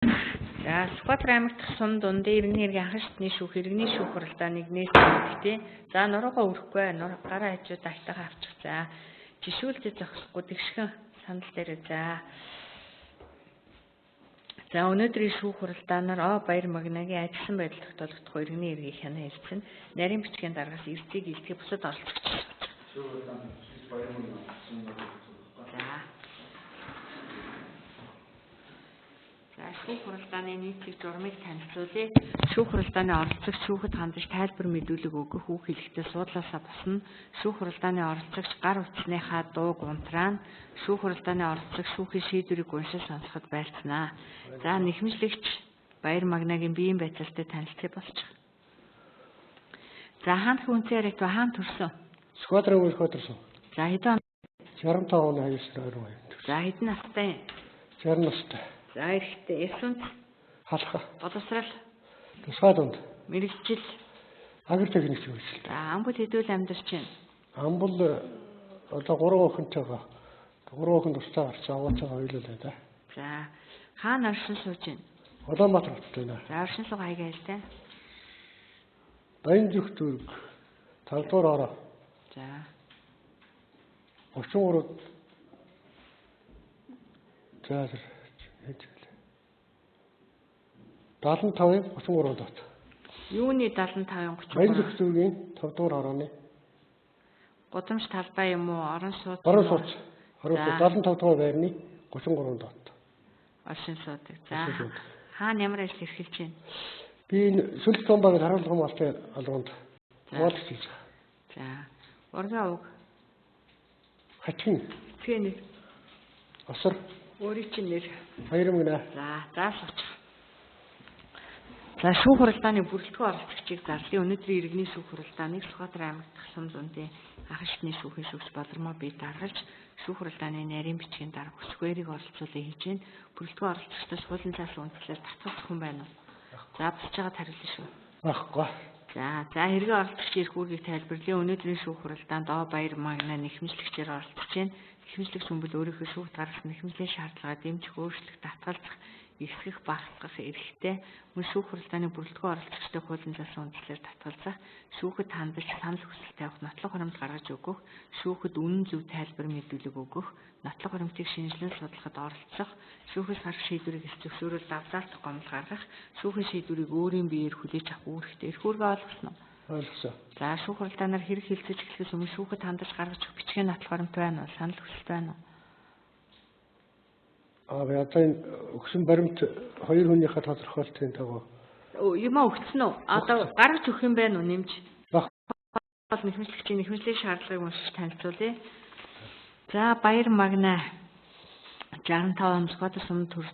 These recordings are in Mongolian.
За Сүхбаатар аймагт сум дундын иргэний хэргийн анхан шатны шүүх иргэний шүүх хуралдааныг нээсэн. За нуруугаа өрөхгүй гараа хажууд айтайгаа авчих. За жишүүлдэ зогсохгүй тэгшхэн санал дээр за өнөөдрийн шүүх хуралдаанаар Баяр Магнагийн ажилласан байдал тогтоогдох иргэний хэргийг хянаа хэлсэн. Нарийн бичгийн дараагаас эрсдийг илтгэх бусад оролцогч. Шүүх хуралдааны нийтлэг журмыг танилцуулъя. Шүүх хуралдааны оролцогч шүүхэд хандаж тайлбар мэдүүлэг өгөх үг хэлэхдээ суудлаасаа босно. Шүүх хуралдааны оролцогч гар утасныхаа дууг унтраана. Шүүх хуралдааны оролцогч шүүхийн шийдвэрийг уншиж сонсоход байлцнаа. За нэхэмжлэгч Баяр Магнагийн биеийн байцаалтай танилцъя болчих. За хаант хүнтэй яриагт хаан төрсөн? Сүхбаатарын өмнөх төрсөн. За хэдэн 65 оны 2 сарын 20. За хэдэн настай? 60 настай. За эрэхтэй эсвэнт халах. Боловсрал. Тусгай дунд. Мэргэжил. Агр техникч үйлчлэл. За амбал хэдүүл амьдарч байна. Амбал одоо 3 охинтой байгаа. 3 охин тустай гарч аваацаа ойлоо да. За хаана оршин сууж байна? Улаанбаатар хотод байна. За оршин суугаа хаягаа хэлтэй. Баянзүх дүүрэг 5 дугаар ороо. За 33 за 75-ын 33 дот. Юуны 75-ын 33? Баянзүх дүүргийн 5 дугаар орооны. Гудамж талбай юм уу? Орон сууц. 75 дугаар байрны 33 дот. Оршин суудаг. За хаана ямар ажил эрхэлж байна? Би сүлд томбагийн харуулгын малтай алганд хуваалцж хийж байгаа. За ургаа уг. Хачин. Тэнэ. Осор. Өөрийн чинь нэр. Баяр Магна. За сууч. За шүүх хуралдааны бүрэлдэхүүн оролцогчийг зарлая. Өнөөдрийн иргэний шүүх хуралдааныг Сүхбаатар аймагт сум дундын анхан шатны шүүхийн шүүгч Балармаа бие даргалж шүүх хуралдааны нарийн бичгийн дарга өсгөрийг оролцуулъя хийж байна. Бүрэлдэхүүн оролцогчдоос хуулийн цааш үндэслэл татгалзах хүн байна уу? За босч байгаад хариулна шүү. Баггүй. За хэргийн оролцогч ирэх үүргийг тайлбарлая. Өнөөдрийн шүүх хуралдаанд Баяр Магна нэхэмжлэгчээр оролцож байна. Нэхэмжлэгч хүн бол өөрийнхөө шүүхт гаргасан нэхэмжлийн шаардлагаа дэмжих, өөрчлөх, татгалзах, эсгэх, багасгах эрхтэй. Мөн шүүх хуралдааны бүрэлдэхүүн оролцогчтой хуулийн заасан үндслээр татгалзах, шүүхэд хандаж санал хүсэл тавих, нотлох хуримд гаргаж өгөх, шүүхэд үнэн зөв тайлбар мэдүүлэг өгөх, нотлох хуримтыг шинжилэн судлахад оролцох, шүүхээс гарах шийдвэрийг зөвшөөрөл давдаалтах гомдол гаргах, шүүхийн шийдвэрийг өөрийн биеэр хүлээж авах үүрэгтэй. Эрх үүргээ ойлгосноо? Ойлгосон. За шүүх хуралдаанаар хэрэг хэлцэж эхлэхээс өмнө шүүхэд хандаж гаргаж өгөх бичгийн нотлох хуримт байна уу? Санал хүсэлт байна уу? Би одоо энэ өгсөн баримт хоёр хүнийхээ тодорхойлтын дагуу юмаа өгсөн үү? Одоо гаргаж өгөх юм байна уу нэмж? Баг. Нэхэмжлэгчийн нэхэмжлийн шаардлагыг уншиж танилцуулъя. За Баяр Магна 65 он Сүхбаатар сумд төрж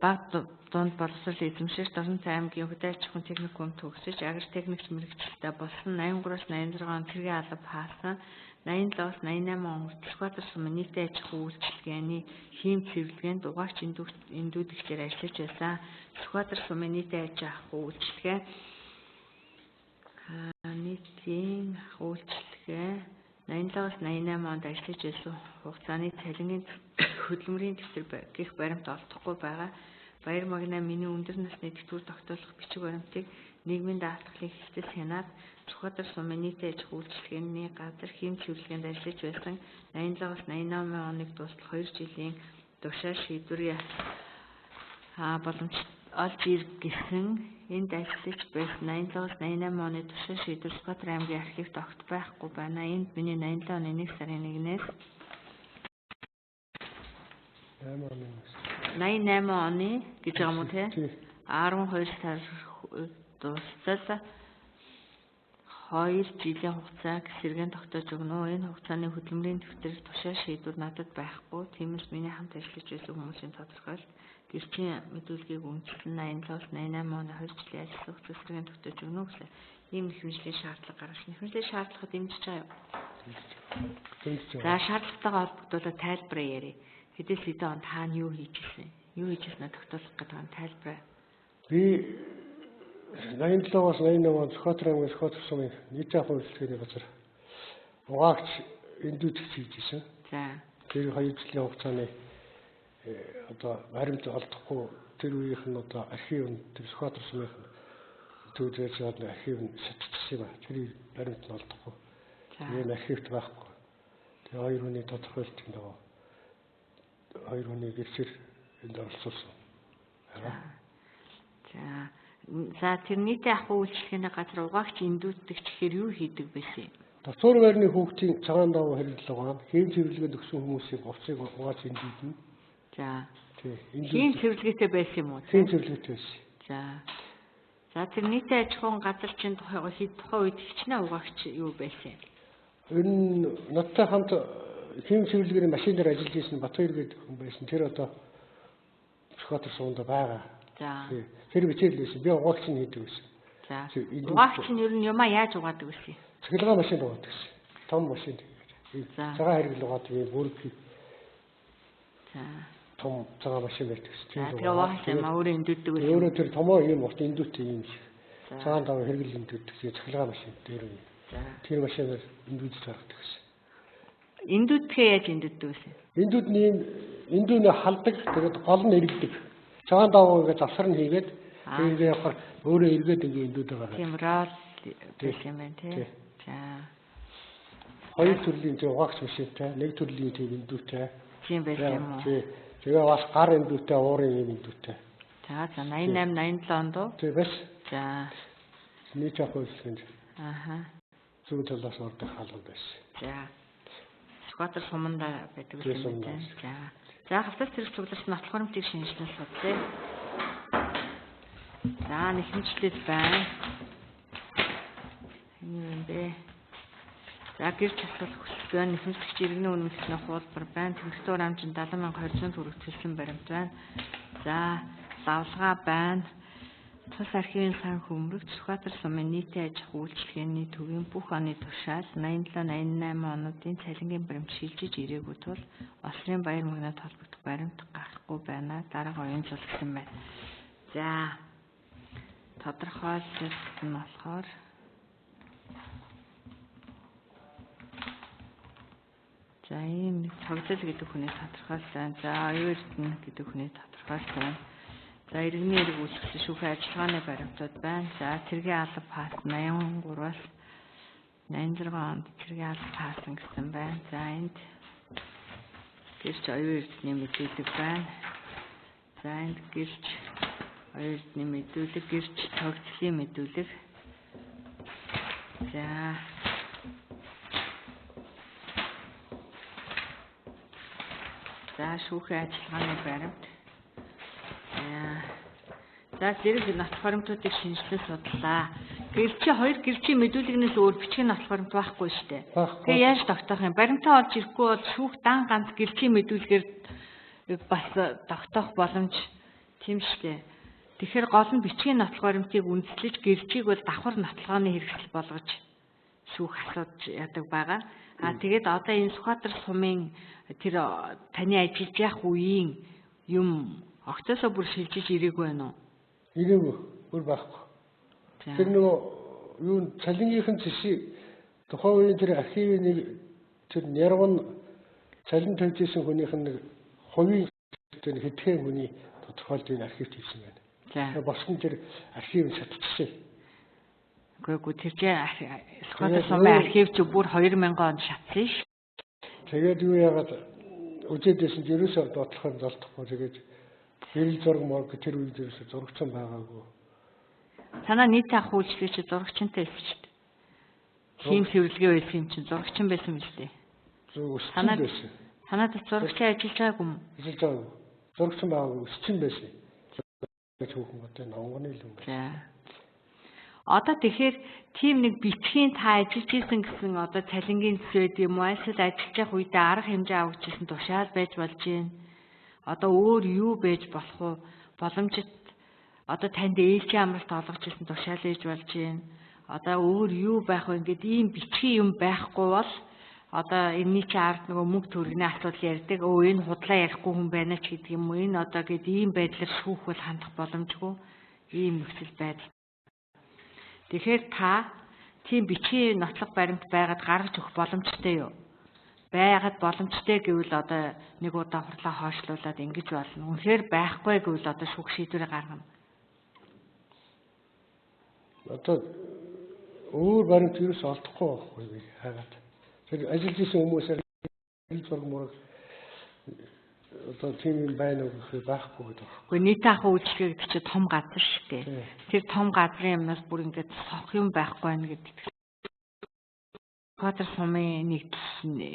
баг дунд боловсрол эзэмшиж Дорнот аймгийн хөдөө аж ахуйн техникумд төгсөж агр техникч мэргэжилтэй болсон. 83-аас 86 он цэргийн алба хаасан. 87-аас 88 он Сүхбаатар сумын нийтийн аж ахуйн үйлчилгээний хийм цэвэрлэгээнд угаагч эндүүдэгчээр ажиллаж байсан. Сүхбаатар сумын нийтийн аж ахуйн үйлчилгээ нийтийн үйлчилгээ 87-аас 88 онд ажиллаж байсан хугацааны цалингийн хөдөлмөрийн дэвтэр гэх баримт олдохгүй байгаа. Баяр Магна миний өндөр насны дэвтэр тогтоолох бичиг баримтыг нийгмийн даатгалын хэсэгт хянаад Сүхбаатар сумын нийтийн аж ахуйн үйлчилгээний газар хийм цэвэрлэгээнд ажиллаж байсан 87-аас 88 оныг дуустал 2 жилийн тушаал шийдвэр боломж олж иргэсэн энд ажиллаж байсан 87-аас 88 оны тушаал шийдвэр Сүхбаатар аймгийн архивт огт байхгүй байна. Энд миний 87 оны 1 сарын 1-ээс 88 оны гэж байгаа юм уу те? 12 сар дуустал 2 жилийн хугацааг сэргээн тогтоож өгнө. Энэ хугацааны хөдөлмөрийн дэвтэр тушаал шийдвэр надад байхгүй. Тиймээс миний хамт ажиллаж байсан хүмүүсийн тодорхойлт гэрчийн мэдүүлгийг үндэслэн 87-аас 88 оны 2 жилийн ажил хугацаа сэргээн тогтоож өгнө гэсэн ийм нэхэмжлийн шаардлага гаргаж. Нэхэмжлийн шаардлагыг дэмжиж байгаа юу? За шаардлагатайгаа холбогдуулаад тайлбараа ярив. Хэдээс хэдэн онд хаана юу хийж ирсэн? Юу хийж ирснээ тогтоолох гэдэг нь тайлбараа. Би 87-аас 88 онд Сүхбаатар аймгийн Сүхбаатар сумын нийтийн аж ахуйн үйлчилгээний газар угаагч эндүүдэгч хийж ирсэн. За. Тэр 2 жилийн хугацааны одоо баримт олдохгүй тэр үеийнх нь одоо архив нь тэр Сүхбаатар сумын төвлөрж байгаа архив нь сэтгцсэн юм аа. Тэр баримт нь олдохгүй. Тэгээд архивт байхгүй. Тэгээ хоёр хүний тодорхойлт нөгөө хоёр хүний гэрчээр энд оролцуулсан. За тэр нийтийн ахуй үйлчлэгээний газар угаагч эндүүддэг гэхээр юу хийдэг байсан юм? Доцоор байрны хүүхдийн цагаан даваа хэрэглэл байгаа. Хэм цэвэрлэгэнд өгсөн хүмүүсийн хувцсыг угааж эндүүднэ. За. Тий. Хэм цэвэрлэгээтэй байсан юм уу? Хэм цэвэрлэгээтэй байсан. За тэр нийтийн аж ахуйн газар чинь тухайн үед хичнээн угаагч юу байсан юм? Энэ надтай хамт хэм цэвэрлэгээний машин дээр ажиллаж ирсэн Батбаяр гэдэг хүн байсан. Тэр одоо Сүхбаатар суунд байгаа. За. Тэр бичээл байсан. Би угаагч нь хийдэг байсан. За. Угаагч нь ер нь юмаа яаж угаадаг вэ? Цэглэгээ машин угаадаг гэсэн. Том машин. Цагаан хэрэглэл угаадаг юм бүрг. За. Том цагаан машин байдаг гэсэн. Тэгээ угаагч юм өөрөө эндүүддэг байсан. Өөрөө тэр томоо юм урт эндүүтэй юм шиг. Цагаан даваа хэрэглэл эндүүддэг. Цэглэгээ машин дээр юм. Тэр машинаар эндүүд заргадаг гэсэн. Эндүүдхээ яаж эндүүддэг вэ? Эндүүд нэм эндүүнээ халдаг. Тэгээд гол нь эргэдэг. Цагаан даваа ингээд завсар нь хийгээд ингээ явахаар өөрөө эргээд ингээ эндүүд байгаа. Тийм рол байсан юм байна тий. За. Хоёр төрлийн зөв угаагч машинтай, нэг төрлийн тийм эндүүтэй. Тийм байсан юм уу? Тий. Тэгээ бас гар эндүүтэй, уурын юм эндүүтэй. За 88 87 онд уу? Тий бас. За. Нийт ахуй үйлчлэгэнд. Зөв талаас ордог хаалга байсан. За. Сүхбаатар суманда байдаг юм байна. За. За хавцас зэрэг цугларч нотлох хөрөмтийг шинжилэн судалсан. За нэхэмжлэл байна. Юм бэ. За гэрч асуулах хүсэлтэй нэхэмжлэгч иргэний үнэмшлийн хуулбар байна. Тэмдэгтээр амжин 70,200 төгрөг төлсөн баримт байна. За лавлгаа байна. Тус архивын сан хөмрөгт Сүхбаатар сумын нийтийн аж ахуй үйлчлэгээний төвийн бүх оны туршаад 87-88 онуудын цалингийн баримт шилжиж ирээгүй тул Улсын баяр магнад холбогдох баримт гарахгүй байна. Дараагийн оюун цугласан байна. За тодорхойлолт нь болохоор за ийм цогцол гэдэг хүний тодорхойлсон. За оюун эрдэнэ гэдэг хүний тодорхойлсон. За иргэний эрг үйлчлэл шүүхийн ажиллагааны баримтууд байна. За цэргийн алба пас 83-аас 86 онд цэргийн алба паасан гэсэн байна. За энд гэрч оюун эрдэнэ мэдүүлэг байна. За энд гэрч оюун эрдэнэ мэдүүлэг, гэрч цогцлын мэдүүлэг. За шүүхийн ажиллагааны баримт. За зэрэг нотлох баримтуудыг шинжилэн судлаа. Хоёр гэрчийн мэдүүлэгнээс өөр бичгийн нотлох баримт байхгүй шүү дээ. Тэгээ яаж тогтоох юм? Баримтаа олж ирэхгүй бол шүүх дан ганц гэрчийн мэдүүлгээр бас тогтоох боломж тийм шүү дээ. Тэгэхээр гол нь бичгийн нотлох баримтыг үндэслэж гэрчийг бол давхар нотлохооны хэрэгсэл болгож шүүх асуудж яадаг байгаа. Тэгээд одоо энэ Сүхбаатар сумын тэр таны ажиллаж явах үеийн юм огцоосоо бүр шилжиж ирээгүй байна уу? Ирээгүй. Бүр байхгүй. Тэр нөгөө юу цалингийнхэн зэшиг тухайн үеийн тэр архивын нэг тэр нярван цалин тавьж исэн хүнийх нь нэг хувийн тэр хэдхэн хүний тодорхойлт энэ архивт хийсэн байна. За босгон тэр архив шатчихсан. Үгүй тэр Сүхбаатар сумын архив ч бүр 2000 онд шатсан ш. Тэгээд юу яагаад үжээдсэн ерөөсөө бодлохын золдохгүй тэгээд гэрэл зураг морг тэр үед ерөөсөө зурагчсан байгаагүй. Танаа нийт ах үйлчлэгч зурагчтай байсан шүү дээ. Хим цэвэрлэгээ байсан юм чинь зурагчин байсан биз дээ. Танаа байсан. Танаад зурагчтай ажиллаж байгаагүй юм. Ажиллаж байгаагүй. Зурагчин байгаагүй, өсчин байсан. Түүхэн одоо нонгоны л юм. За. Одоо тэгэхээр тийм нэг бичгийн та ажиллаж исэн гэсэн одоо цалингийн төсөөд юм уу эсвэл ажиллаж явах үедээ арга хэмжээ авч исэн тушаал байж болж байна. Одоо өөр юу байж болох вэ? Боломжит одоо танд ээлжийн амралт олгож исэн тушаал ээж болж байна. Одоо өөр юу байх вэ? Ингээд ийм бичгийн юм байхгүй бол одоо энэний чи ард нөгөө мөнгө төгрөгийн асуудал ярьдаг. Энэ худлаа ярихгүй хүн байна ч гэдэг юм уу? Энэ одоо гээд ийм байдлаар шүүх бол хандах боломжгүй. Ийм нөхцөл байдал. Тэгэхээр та тийм бичгийн нотлох баримт байгаад гаргаж өгөх боломжтой юу? байгаад боломжтой гэвэл одоо нэг удаа хурлаа хойшлуулад ингэж болно. Үнэхээр байхгүй гэвэл одоо шүүх шийдвэрээ гаргана. Одоо өөр баримт юус олдохгүй байхгүй би хагаад. Тэр ажиллаж исэн хүмүүсээр зураг мураг одоо тийм юм байна уу гэхээр байхгүй гэдэг. Гэхдээ нийт ахуй үйлчлэгээ гэдэг чинь том газар шүү дээ. Тэр том газрын юмнаас бүр ингэж сох юм байхгүй байна гэдэг. Квадрат сумын нэг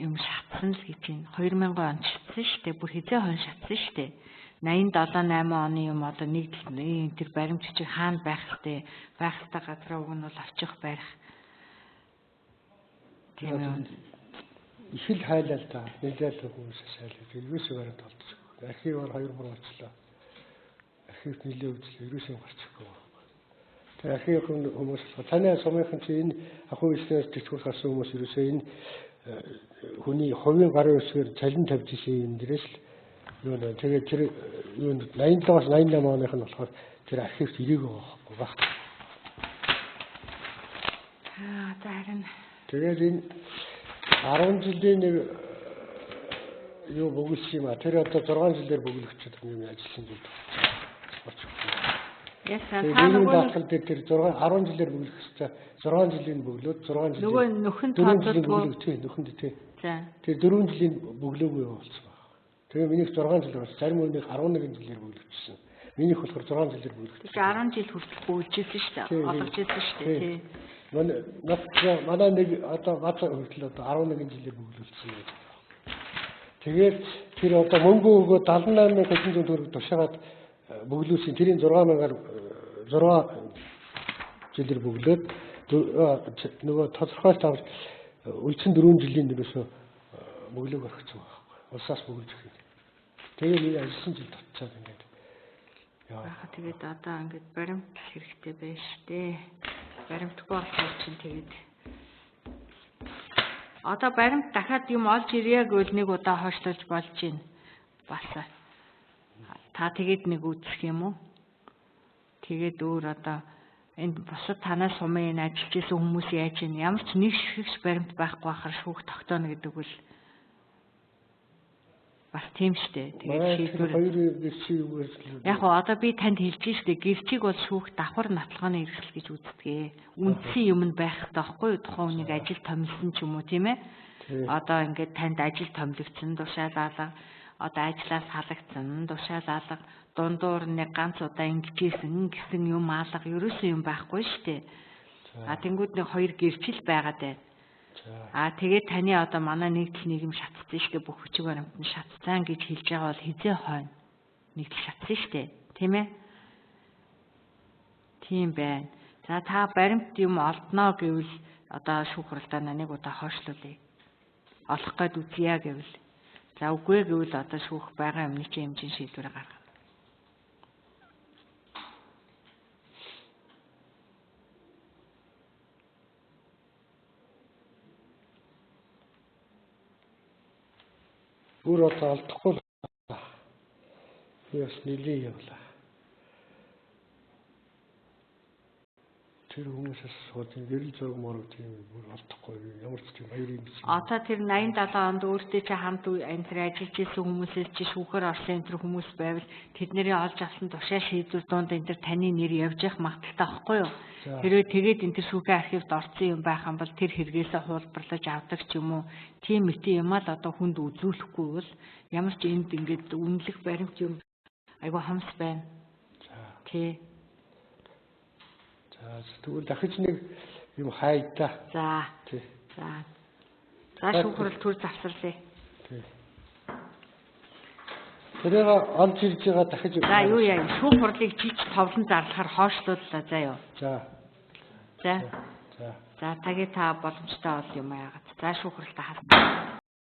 юм шатсан л гэж байна. 2000 онд шатсан шүү дээ. Бүр хизээ хон шатсан шүү дээ. 87-8 оны юм одоо нэг тэр баримт чиг хаана байх хэрэгтэй газраа уг нь бол очих барих. Тийм үү. Их л хайлал та нэлээд хүмүүсээс хайлал. Ерөөсөө баримт олдчихгүй. Архиваар 2-3 очлоо. Архивт нэлээд үзлээ. Ерөөсөө гарчихгүй. Тэр архив хүмүүс таны сумынхан чи энэ ахуй үйлчлээс тэтгэврх авсан хүмүүс ерөөсөө энэ хүний хувийн гарын үсгээр цалин тавьж исэн юм дээрээс л юу нэ тэгээд тэр юу 87-аас 88 оных нь болохоор тэр архивт ирээгүй байхгүй баг. За харин тэгээд энэ 10 жилийн нэг юу бөглөсөн юм а тэр одоо 6 жилээр бөглөгчөд юм ажилласан зүйл болчихсон. Яасан та нөгөө тэр 10 жилээр бөглөх хэвчээ 6 жилийн бөглөөд 6 жилийн нөгөө нөхөн тооцоолгүй нөхөнд тий. За. Тэр 4 жилийн бөглөөгүй болсон байна. Тэгээ минийх 6 жил болсон. Зарим хүнийх 11 жилээр бөглөгчсөн. Минийх болохоор 6 жилээр бөглөгчсөн. 10 жил хүртэл бөглөжсэн шүү дээ. Олгож ирсэн шүү дээ тий. Манай нэг одоо бацаа хүртэл одоо 11 жилээр бөглөлдсөн байх. Тэгээд тэр одоо мөнгө өгөө 78500 төгрөг тушаагаад бөглүүлсэн. Тэрийн 6000-аар 6 жилээр бөглөөд нөгөө тодорхойлт авч үлдсэн 4 жилийн дөрөөсөө бөглөөг орхисон байхгүй. Улсаас бөглөж өгөх. Тэгээ нэг ажилласан жил татчаад ингээд. Яа. Тэгээд одоо ингээд баримт хэрэгтэй байж тээ. Баримтгүй болохоор чинь тэгээд одоо баримт дахиад юм олж ирээ гэвэл нэг удаа хойшлуулж болж байна. Бас та тэгээд нэг үзэх юм уу? Тэгээд өөр одоо энд бусад танаас сумын ажиллаж исэн хүмүүс яаж юм ямар ч нэг шигш баримт байхгүй байхаар шүүх тогтооно гэдэг үл бас тийм штэ. Тэгээд шийдвэр яг одоо би танд хэлж штэ гэрчиг бол шүүх давхар натлгооны хэрэгсэл гэж үздэг. Үндсэн юм нь байх таахгүй тухайн үнийг ажил томилсон ч юм уу тийм ээ. Одоо ингээд танд ажил томилогдсон тушаалаа одоо ажлаас халагдсан тушаалаа дундуур нэг ганц удаа ингэжсэн гэсэн юм алга ерөөсөн юм байхгүй штэ. Тэнгүүд нэг 2 гэрчил байгаад байна. Тэгээд таны одоо манай нэгдэл нийгэм шатцсан штэ бүх хүчиг баримт нь шатцсан гэж хэлж байгаа бол хизээ хойно нэгдэл шатсан штэ тийм ээ. Тийм байна. За та баримт юм олдноо гэвэл одоо шүүх хуралдаанаа нэг удаа хойшлуулъя. Олох гээд үзье гэвэл за үгүй гэвэл одоо шүүх байгаа юмны чинь хэмжээ шийдвэр гаргана. Бүр одоо алдахгүй л яс нэлээ явлаа. Тэр хүмүүсээс суудын гэрэл зураг морог тийм бүр алдахгүй ямар ч тийм баярын биш. Одоо тэр 87 онд өөртөө чи хамт энэ төр ажиллаж исэн хүмүүсээс чи шүүхээр орсон энэ төр хүмүүс байвал тэдний олж авсан тушаа шийдвэр донд энэ төр таны нэр явж явах магадaltaй байхгүй юу? Хэрвээ тэгээд энэ төр шүүхийн архивд орсон юм байх юм бол тэр хэрэгээсээ хуулбарлаж авдаг ч юм уу тийм мэт юм л одоо хүнд үзүүлэхгүй бол ямар ч энд ингээд үнэлэх баримт юм айгу хамс байна. Тий. Тэгвэл дахиж нэг юм хайдаа. За. Тий. За шүүх хурал төр завсарлаа. Тий. Тэрийг олж ирж байгаа дахиж. За юу яа шүүх хурлыг жиж товлон зарлахаар хойшлууллаа заа юу. За. За таги та боломжтой бол юм яагаад. За шүүх хуралтай хас.